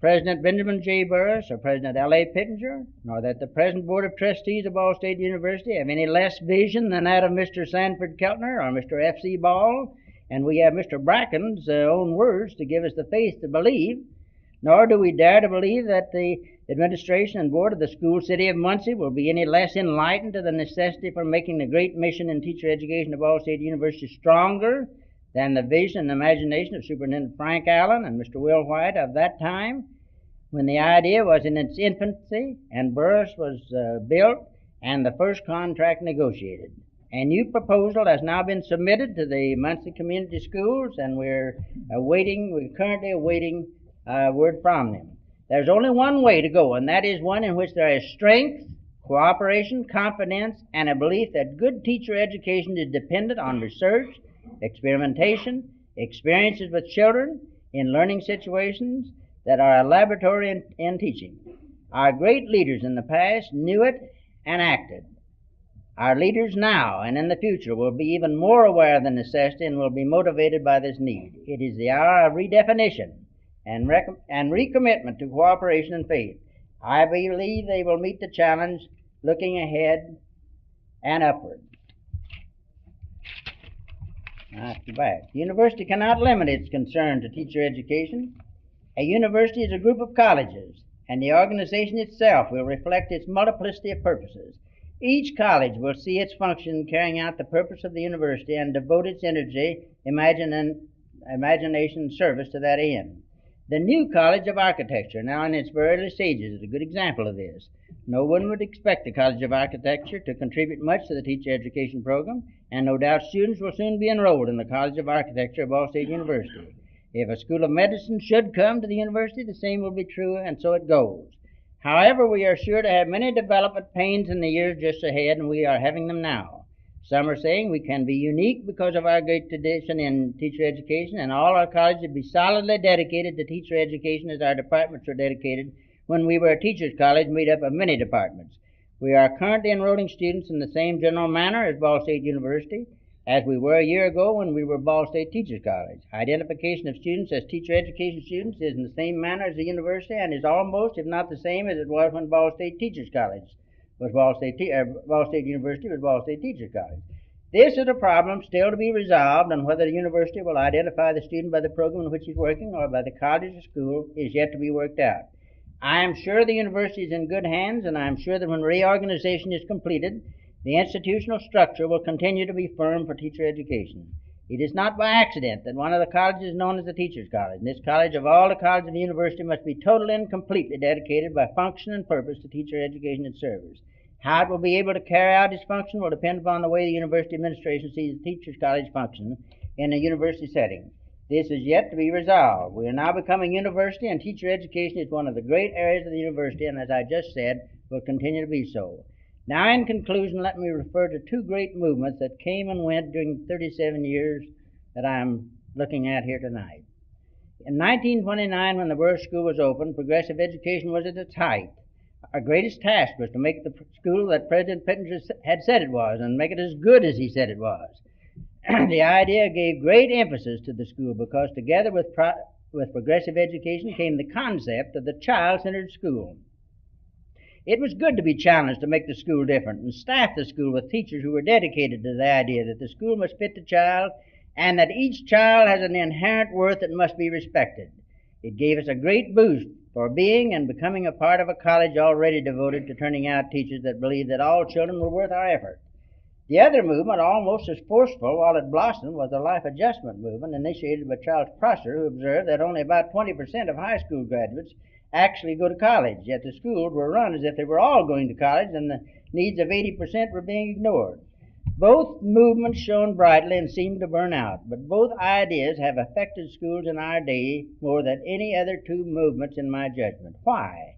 Speaker 1: President Benjamin J. Burris or President L.A. Pittenger, nor that the present Board of Trustees of Ball State University have any less vision than that of Mr. Sanford Keltner or Mr. F.C. Ball, and we have Mr. Bracken's own words to give us the faith to believe, nor do we dare to believe that the administration and board of the school city of Muncie will be any less enlightened to the necessity for making the great mission in teacher education of Ball State University stronger than the vision and imagination of Superintendent Frank Allen and Mr. Will White of that time, when the idea was in its infancy and Burris was built and the first contract negotiated. A new proposal has now been submitted to the Muncie Community Schools, and we're currently awaiting word from them. There's only one way to go, and that is one in which there is strength, cooperation, confidence, and a belief that good teacher education is dependent on research, experimentation, experiences with children in learning situations that are a laboratory in teaching. Our great leaders in the past knew it and acted. Our leaders now and in the future will be even more aware of the necessity and will be motivated by this need. It is the hour of redefinition and recommitment to cooperation and faith. I believe they will meet the challenge looking ahead and upward. After back. The university cannot limit its concern to teacher education. A university is a group of colleges, and the organization itself will reflect its multiplicity of purposes. Each college will see its function carrying out the purpose of the university and devote its energy, imagination, and service to that end. The new College of Architecture, now in its very early stages, is a good example of this. No one would expect the College of Architecture to contribute much to the teacher education program, and no doubt students will soon be enrolled in the College of Architecture of Ball State University. If a school of medicine should come to the university, the same will be true, and so it goes. However, we are sure to have many development pains in the years just ahead, and we are having them now. Some are saying we can be unique because of our great tradition in teacher education, and all our colleges would be solidly dedicated to teacher education as our departments were dedicated when we were a teachers' college made up of many departments. We are currently enrolling students in the same general manner as Ball State University, as we were a year ago when we were Ball State Teachers College. Identification of students as teacher education students is in the same manner as the university and is almost, if not the same, as it was when Ball State Teachers College was Ball State University was Ball State Teachers College. This is a problem still to be resolved, and whether the university will identify the student by the program in which he's working or by the college or school is yet to be worked out. I am sure the university is in good hands, and I am sure that when reorganization is completed, the institutional structure will continue to be firm for teacher education. It is not by accident that one of the colleges is known as the Teachers College, and this college of all the colleges of the university must be totally and completely dedicated by function and purpose to teacher education and service. How it will be able to carry out its function will depend upon the way the university administration sees the Teachers College function in a university setting. This is yet to be resolved. We are now becoming university, and teacher education is one of the great areas of the university, and as I just said, will continue to be so. Now, in conclusion, let me refer to two great movements that came and went during the 37 years that I'm looking at here tonight. In 1929, when the Burris School was opened, progressive education was at its height. Our greatest task was to make the school that President Pittenger had said it was, and make it as good as he said it was. The idea gave great emphasis to the school because together with progressive education came the concept of the child-centered school. It was good to be challenged to make the school different and staff the school with teachers who were dedicated to the idea that the school must fit the child and that each child has an inherent worth that must be respected. It gave us a great boost for being and becoming a part of a college already devoted to turning out teachers that believed that all children were worth our effort. The other movement, almost as forceful while it blossomed, was the life adjustment movement initiated by Charles Prosser, who observed that only about 20% of high school graduates actually go to college, yet the schools were run as if they were all going to college and the needs of 80% were being ignored. Both movements shone brightly and seemed to burn out, but both ideas have affected schools in our day more than any other two movements in my judgment. Why?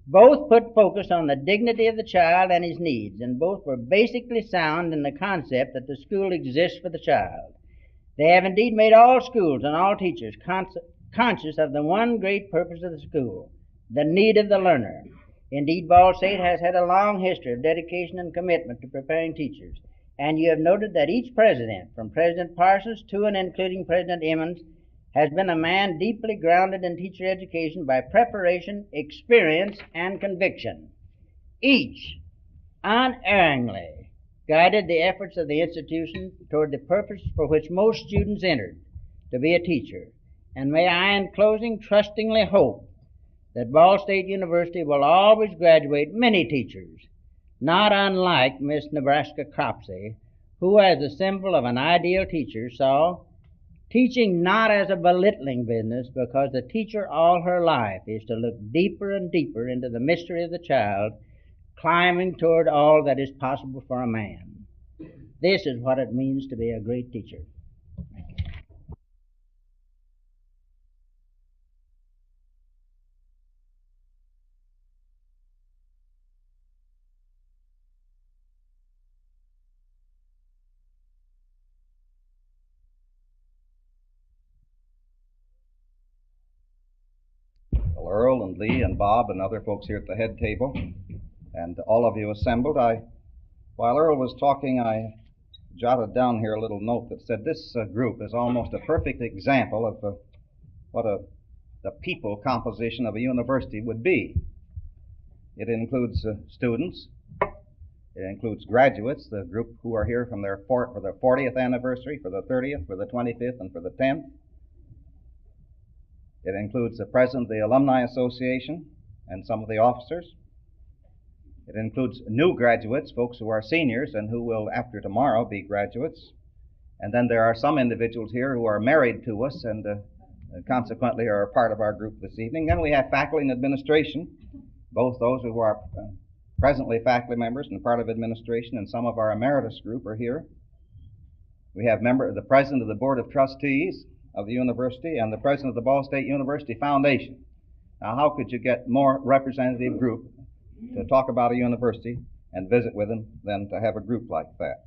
Speaker 1: Both put focus on the dignity of the child and his needs, and both were basically sound in the concept that the school exists for the child. They have indeed made all schools and all teachers conscious of the one great purpose of the school, the need of the learner. Indeed, Ball State has had a long history of dedication and commitment to preparing teachers, and you have noted that each president, from President Parsons to and including President Emens, has been a man deeply grounded in teacher education by preparation, experience, and conviction. Each unerringly guided the efforts of the institution toward the purpose for which most students entered, to be a teacher. And may I, in closing, trustingly hope that Ball State University will always graduate many teachers, not unlike Miss Nebraska Cropsey, who, as a symbol of an ideal teacher, saw teaching not as a belittling business, because the teacher all her life is to look deeper and deeper into the mystery of the child, climbing toward all that is possible for a man. This is what it means to be a great teacher.
Speaker 2: Well, Earl and Lee and Bob and other folks here at the head table, and all of you assembled, while Earl was talking, I jotted down here a little note that said this group is almost a perfect example of what the people composition of a university would be. It includes students. It includes graduates, the group who are here from for their 40th anniversary, for the 30th, for the 25th, and for the 10th. It includes the president of the Alumni Association and some of the officers. It includes new graduates, folks who are seniors and who will, after tomorrow, be graduates. And then there are some individuals here who are married to us and consequently are a part of our group this evening. Then we have faculty and administration, both those who are presently faculty members and part of administration, and some of our emeritus group are here. We have the president of the Board of Trustees of the university and the president of the Ball State University Foundation. Now, how could you get more representative group to talk about a university and visit with them than to have a group like that?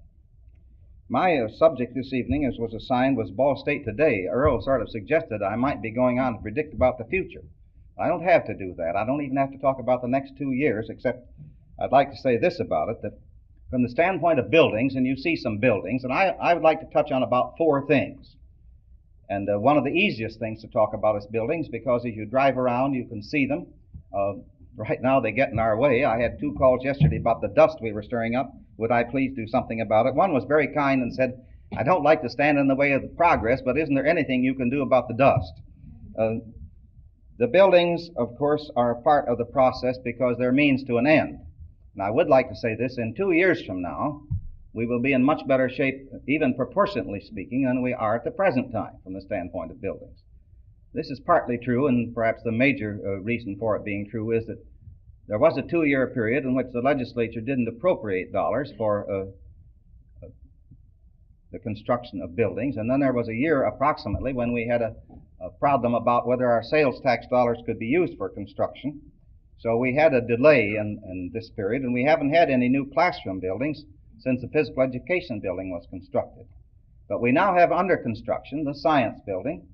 Speaker 2: My subject this evening, as was assigned, was Ball State Today. Earl sort of suggested I might be going on to predict about the future. I don't have to do that. I don't even have to talk about the next 2 years, except I'd like to say this about it, that from the standpoint of buildings, and you see some buildings, and I would like to touch on about 4 things. And one of the easiest things to talk about is buildings, because as you drive around, you can see them. Right now, they get in our way. I had 2 calls yesterday about the dust we were stirring up. Would I please do something about it? One was very kind and said, I don't like to stand in the way of the progress, but isn't there anything you can do about the dust? The buildings, of course, are a part of the process because they're means to an end. And I would like to say this, in 2 years from now, we will be in much better shape, even proportionately speaking, than we are at the present time from the standpoint of buildings. This is partly true, and perhaps the major reason for it being true is that there was a 2-year period in which the legislature didn't appropriate dollars for the construction of buildings, and then there was a year approximately when we had a problem about whether our sales tax dollars could be used for construction. So we had a delay in this period, and we haven't had any new classroom buildings since the physical education building was constructed. But we now have under construction the science building,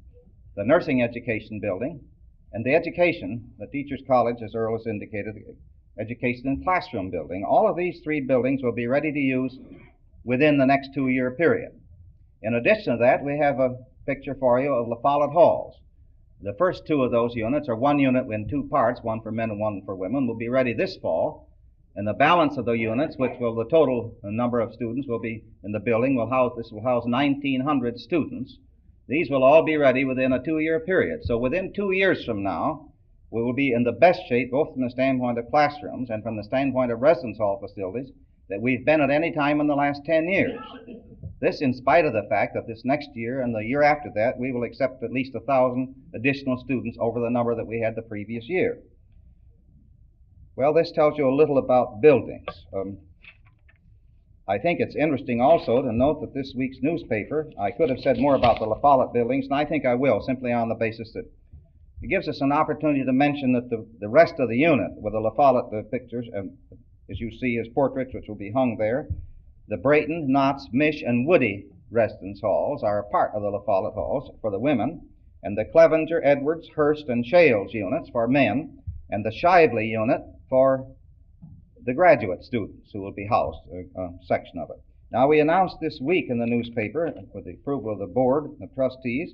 Speaker 2: the nursing education building, and the teachers' college, as Earl has indicated, the education and classroom building. All of these 3 buildings will be ready to use within the next 2-year period. In addition to that, we have a picture for you of La Follette Halls. The first 2 of those units, or 1 unit in 2 parts, one for men and one for women, will be ready this fall. And the balance of the units, which will, the total number of students will be in the building, will house 1,900 students. These will all be ready within a 2-year period. So within 2 years from now, we will be in the best shape, both from the standpoint of classrooms and from the standpoint of residence hall facilities, that we've been at any time in the last 10 years. This in spite of the fact that this next year and the year after that, we will accept at least 1,000 additional students over the number that we had the previous year. Well, this tells you a little about buildings. I think it's interesting also to note that this week's newspaper, I could have said more about the La Follette buildings, and I think I will, simply on the basis that it gives us an opportunity to mention that the rest of the unit, with the La Follette pictures, as you see his portraits, which will be hung there, the Brayton, Knotts, Mish, and Woody residence halls are a part of the La Follette halls for the women, and the Clevenger, Edwards, Hurst, and Shales units for men, and the Shively unit for the graduate students who will be housed, a section of it. Now, we announced this week in the newspaper, with the approval of the board, the trustees,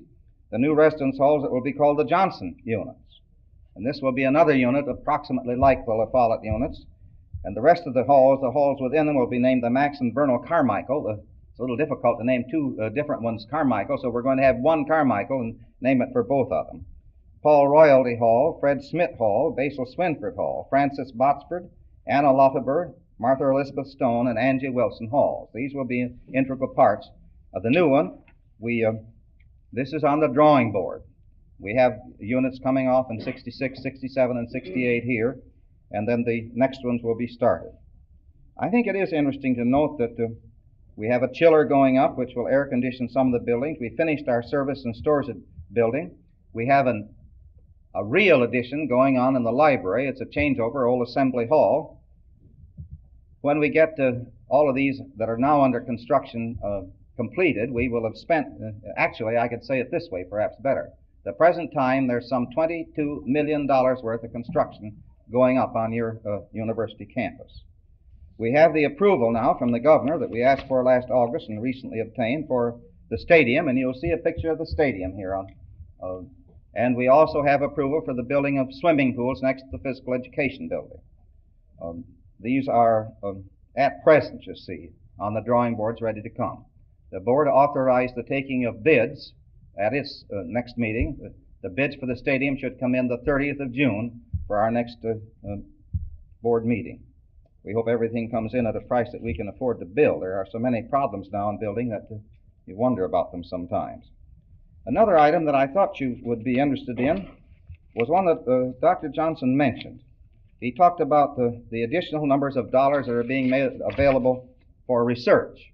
Speaker 2: the new residence halls that will be called the Johnson units. And this will be another unit approximately like the La Follette units. And the rest of the halls within them will be named the Max and Vernal Carmichael. It's a little difficult to name two different ones Carmichael, so we're going to have one Carmichael and name it for both of them. Paul Royalty Hall, Fred Smith Hall, Basil Swinford Hall, Francis Botsford, Anna Lotaber, Martha Elizabeth Stone, and Angie Wilson Halls. These will be integral parts of the new one. This is on the drawing board. We have units coming off in 66, 67, and 68 here, and then the next ones will be started. I think it is interesting to note that we have a chiller going up which will air condition some of the buildings. We finished our service and stores building. We have a real addition going on in the library. It's a changeover, old Assembly Hall. When we get all of these that are now under construction completed, we will have spent, actually I could say it this way perhaps better. The present time there's some $22 million worth of construction going up on your university campus. We have the approval now from the governor that we asked for last August and recently obtained for the stadium, and you'll see a picture of the stadium here and we also have approval for the building of swimming pools next to the physical education building. These are at present, you see, on the drawing boards ready to come. The board authorized the taking of bids at its next meeting. The bids for the stadium should come in the 30th of June for our next board meeting. We hope everything comes in at a price that we can afford to build. There are so many problems now in building that you wonder about them sometimes. Another item that I thought you would be interested in was one that Dr. Johnson mentioned. He talked about the additional numbers of dollars that are being made available for research.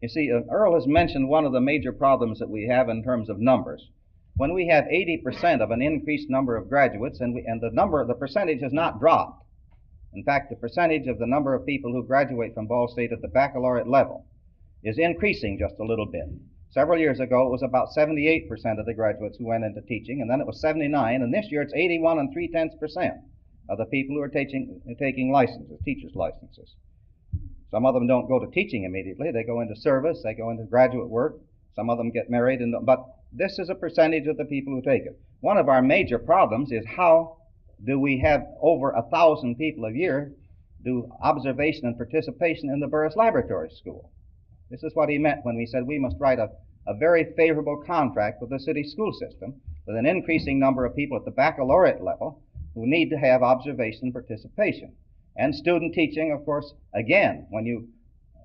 Speaker 2: You see, Earl has mentioned one of the major problems that we have in terms of numbers. When we have 80% of an increased number of graduates, and the percentage has not dropped. In fact, the percentage of the number of people who graduate from Ball State at the baccalaureate level is increasing just a little bit. Several years ago, it was about 78% of the graduates who went into teaching, and then it was 79, and this year it's 81 3/10% of the people who are taking licenses, teachers' licenses. Some of them don't go to teaching immediately. They go into service, they go into graduate work. Some of them get married, but this is a percentage of the people who take it. One of our major problems is how do we have over 1,000 people a year do observation and participation in the Burris Laboratory School. This is what he meant when we said we must write a very favorable contract with the city school system with an increasing number of people at the baccalaureate level who need to have observation and participation. And student teaching, of course, again, when you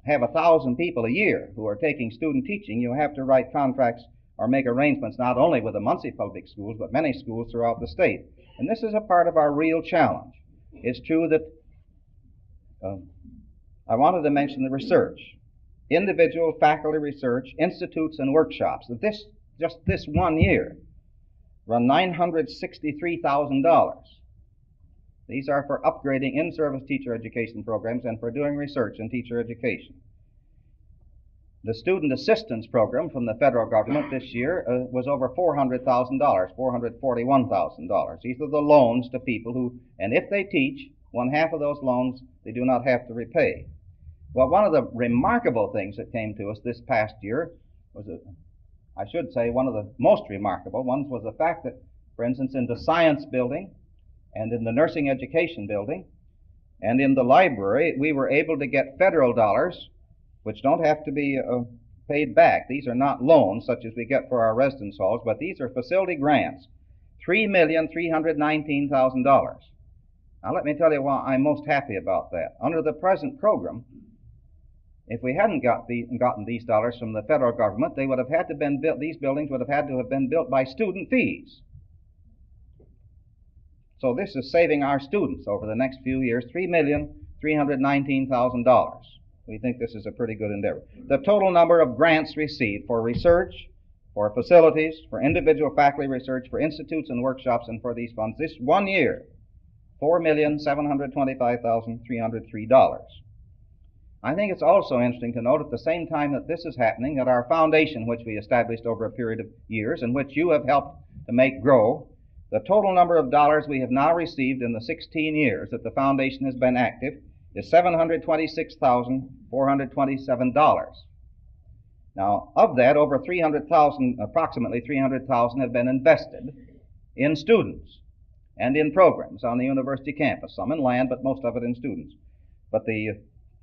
Speaker 2: have 1,000 people a year who are taking student teaching, you have to write contracts or make arrangements not only with the Muncie Public Schools, but many schools throughout the state. And this is a part of our real challenge. It's true that I wanted to mention the research. Individual faculty research, institutes, and workshops. Just this 1 year, run $963,000. These are for upgrading in-service teacher education programs and for doing research in teacher education. The student assistance program from the federal government this year was over $400,000, $441,000. These are the loans to people who, and if they teach, 1/2 of those loans they do not have to repay. Well, one of the remarkable things that came to us this past year was, I should say, one of the most remarkable ones was the fact that, for instance, in the science building and in the nursing education building and in the library, we were able to get federal dollars which don't have to be paid back. These are not loans such as we get for our residence halls, but these are facility grants, $3,319,000. Now let me tell you why I'm most happy about that. Under the present program, if we hadn't gotten these dollars from the federal government, they would have had to been built. These buildings would have had to have been built by student fees. So this is saving our students over the next few years $3,319,000. We think this is a pretty good endeavor. The total number of grants received for research, for facilities, for individual faculty research, for institutes and workshops, and for these funds this 1 year, $4,725,303. I think it's also interesting to note at the same time that this is happening that our foundation, which we established over a period of years and which you have helped to make grow, the total number of dollars we have now received in the 16 years that the foundation has been active is $726,427. Now, of that, over 300,000, approximately 300,000 have been invested in students and in programs on the university campus, some in land, but most of it in students. But if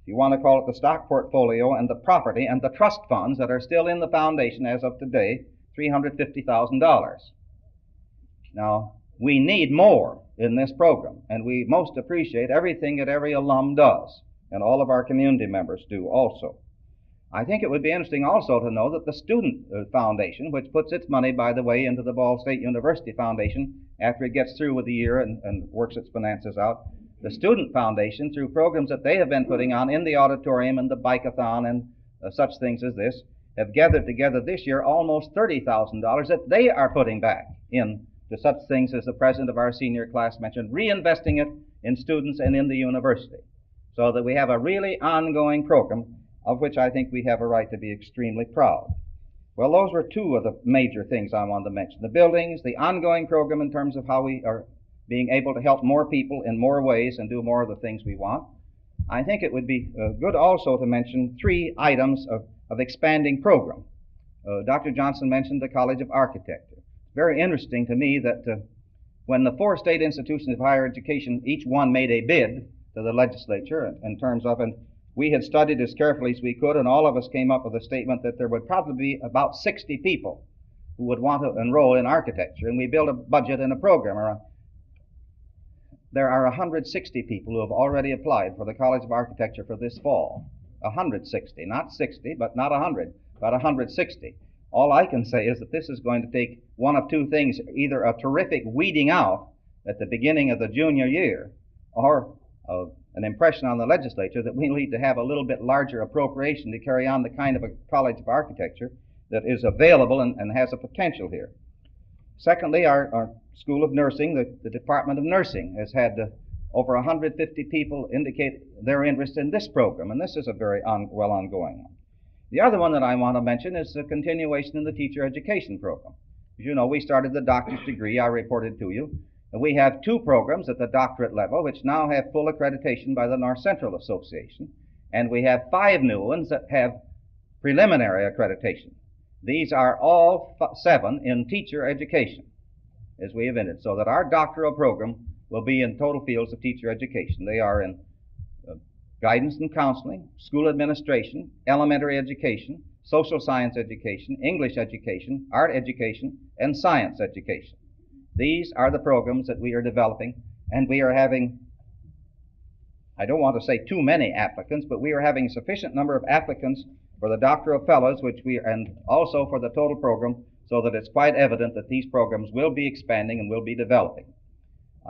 Speaker 2: you want to call it the stock portfolio and the property and the trust funds that are still in the foundation as of today, $350,000. Now, we need more in this program, and we most appreciate everything that every alum does, and all of our community members do also. I think it would be interesting also to know that the Student Foundation, which puts its money, by the way, into the Ball State University Foundation after it gets through with the year and works its finances out, the Student Foundation, through programs that they have been putting on in the auditorium and the bike-a-thon and such things as this, have gathered together this year almost $30,000 that they are putting back in to such things as the president of our senior class mentioned, reinvesting it in students and in the university, so that we have a really ongoing program of which I think we have a right to be extremely proud. Well, those were two of the major things I wanted to mention. The buildings, the ongoing program in terms of how we are being able to help more people in more ways and do more of the things we want. I think it would be good also to mention three items of expanding program. Dr. Johnson mentioned the College of Architecture. It's very interesting to me that when the four state institutions of higher education, each one made a bid to the legislature in terms of, and we had studied as carefully as we could, and all of us came up with a statement that there would probably be about 60 people who would want to enroll in architecture, and we built a budget and a program around. There are 160 people who have already applied for the College of Architecture for this fall. 160, not 60, but not 100, but 160. All I can say is that this is going to take one of two things, either a terrific weeding out at the beginning of the junior year, or an impression on the legislature that we need to have a little bit larger appropriation to carry on the kind of a College of Architecture that is available and has a potential here. Secondly, our School of Nursing, the Department of Nursing, has had over 150 people indicate their interest in this program, and this is a very well ongoing one. The other one that I want to mention is the continuation in the teacher education program. As you know, we started the doctor's degree, I reported to you, and we have two programs at the doctorate level which now have full accreditation by the North Central Association, and we have 5 new ones that have preliminary accreditation. These are all 7 in teacher education, as we have ended, so that our doctoral program will be in total fields of teacher education. They are in guidance and counseling, school administration, elementary education, social science education, English education, art education, and science education. These are the programs that we are developing, and we are having, I don't want to say too many applicants, but we are having a sufficient number of applicants for the doctoral fellows, and also for the total program, so that it's quite evident that these programs will be expanding and will be developing.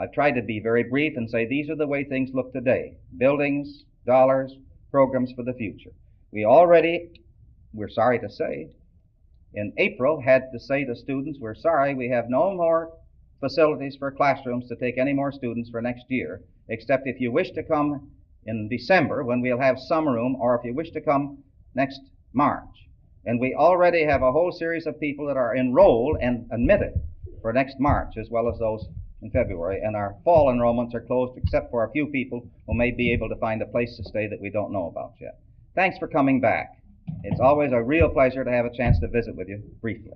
Speaker 2: I've tried to be very brief and say these are the way things look today. Buildings, dollars, programs for the future. We already, we're sorry to say, in April had to say to students, we're sorry, we have no more facilities for classrooms to take any more students for next year, except if you wish to come in December when we'll have some room, or if you wish to come next March. And we already have a whole series of people that are enrolled and admitted for next March, as well as those in February, and our fall enrollments are closed except for a few people who may be able to find a place to stay that we don't know about yet. Thanks for coming back. It's always a real pleasure to have a chance to visit with you briefly.